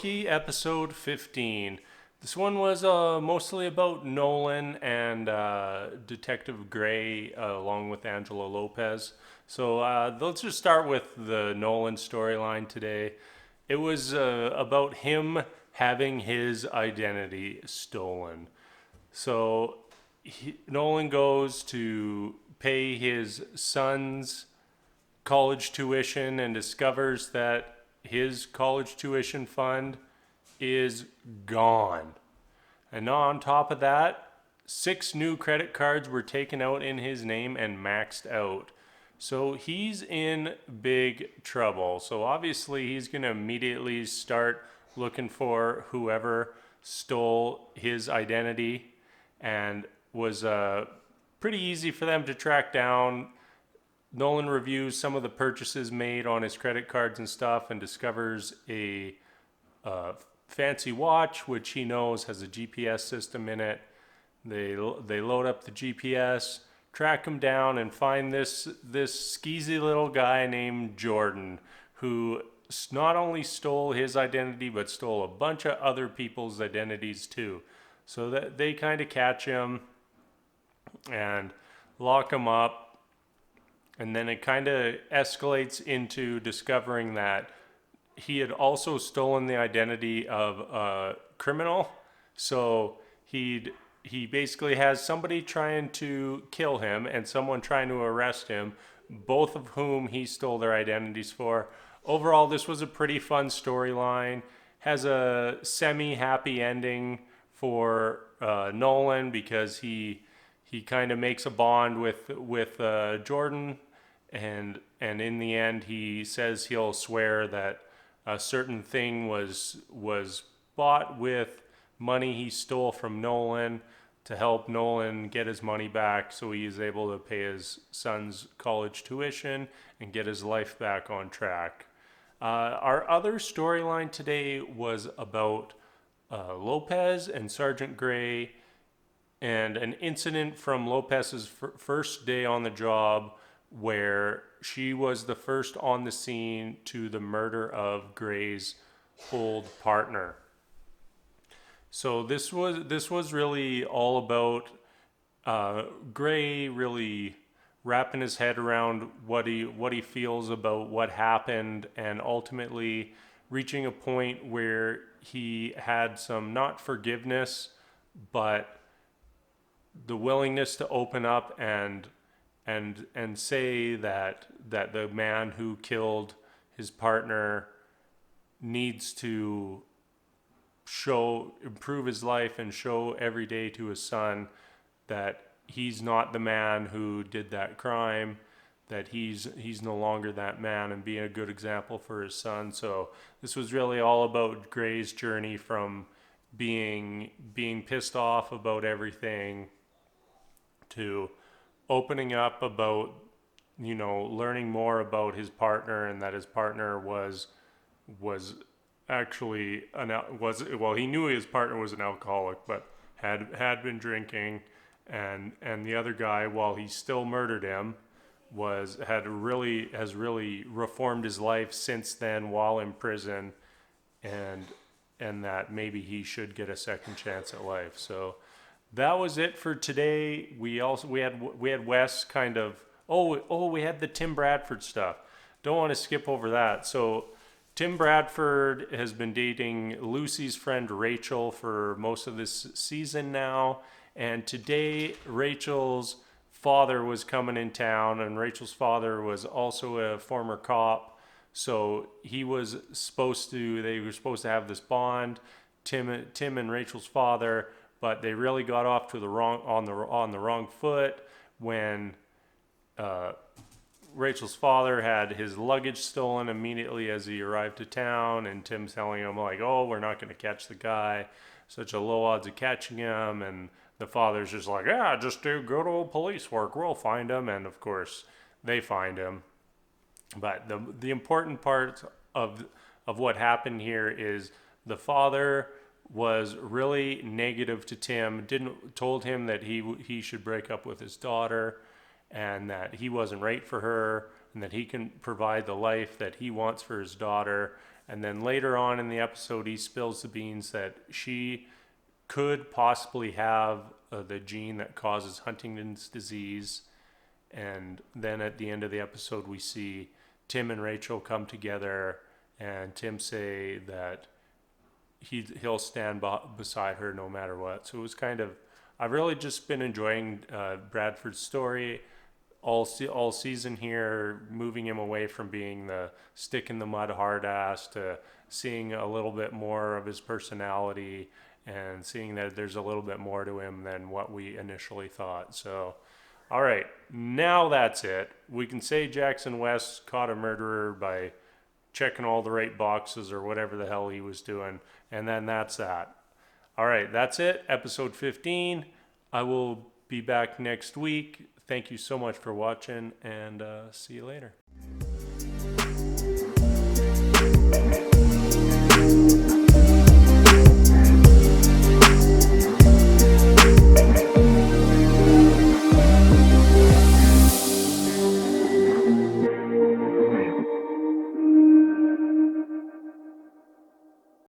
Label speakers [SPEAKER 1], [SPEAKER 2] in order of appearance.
[SPEAKER 1] Rookie, episode 15. This one was mostly about Nolan and Detective Gray along with Angela Lopez. So let's just start with the Nolan storyline today. It was about him having his identity stolen. So Nolan goes to pay his son's college tuition and discovers that his college tuition fund is gone. And on top of that, 6 new credit cards were taken out in his name and maxed out. So he's in big trouble. So obviously he's going to immediately start looking for whoever stole his identity, and was pretty easy for them to track down. Nolan reviews some of the purchases made on his credit cards and stuff and discovers a fancy watch, which he knows has a GPS system in it. They load up the GPS, track him down, and find this skeezy little guy named Jordan, who not only stole his identity but stole a bunch of other people's identities too. So that they kind of catch him and lock him up. And then it kind of escalates into discovering that he had also stolen the identity of a criminal. So he basically has somebody trying to kill him and someone trying to arrest him, both of whom he stole their identities for. Overall, this was a pretty fun storyline. Has a semi-happy ending for Nolan, because he kind of makes a bond with Jordan, and in the end he says he'll swear that a certain thing was bought with money he stole from Nolan to help Nolan get his money back, so he is able to pay his son's college tuition and get his life back on track. Our other storyline today was about Lopez and Sergeant Gray, and an incident from Lopez's first day on the job, where she was the first on the scene to the murder of Gray's old partner. So this was really all about Gray really wrapping his head around what he feels about what happened, and ultimately reaching a point where he had some, not forgiveness, but the willingness to open up and say that the man who killed his partner needs to improve his life and show every day to his son that he's not the man who did that crime, that he's no longer that man, and being a good example for his son. So this was really all about Gray's journey from being pissed off about everything to opening up about, learning more about his partner, and that his partner was actually he knew his partner was an alcoholic, but had been drinking, and the other guy, while he still murdered him, has really reformed his life since then while in prison, and that maybe he should get a second chance at life. So that was it for today. We had Wes kind of we had the Tim Bradford stuff. Don't want to skip over that. So Tim Bradford has been dating Lucy's friend Rachel for most of this season now, and today Rachel's father was coming in town, and Rachel's father was also a former cop. So they were supposed to have this bond, Tim and Rachel's father. But they really got off to the wrong foot when Rachel's father had his luggage stolen immediately as he arrived to town, and Tim's telling him like, "Oh, we're not going to catch the guy. Such a low odds of catching him." And the father's just like, "Yeah, just do good old police work. We'll find him." And of course, they find him. But the important part of what happened here is the father was really negative to Tim, told him that he should break up with his daughter, and that he wasn't right for her, and that he can provide the life that he wants for his daughter, And then later on in the episode, he spills the beans that she could possibly have the gene that causes Huntington's disease. And then at the end of the episode, we see Tim and Rachel come together, and Tim say that he'll stand beside her no matter what. So it was kind of, I've really just been enjoying Bradford's story all season here, moving him away from being the stick in the mud hard ass to seeing a little bit more of his personality and seeing that there's a little bit more to him than what we initially thought. So, all right, now that's it. We can say Jackson West caught a murderer by checking all the right boxes or whatever the hell he was doing, and then that's that. All right, that's it. Episode 15. I will be back next week. Thank you so much for watching, and see you later.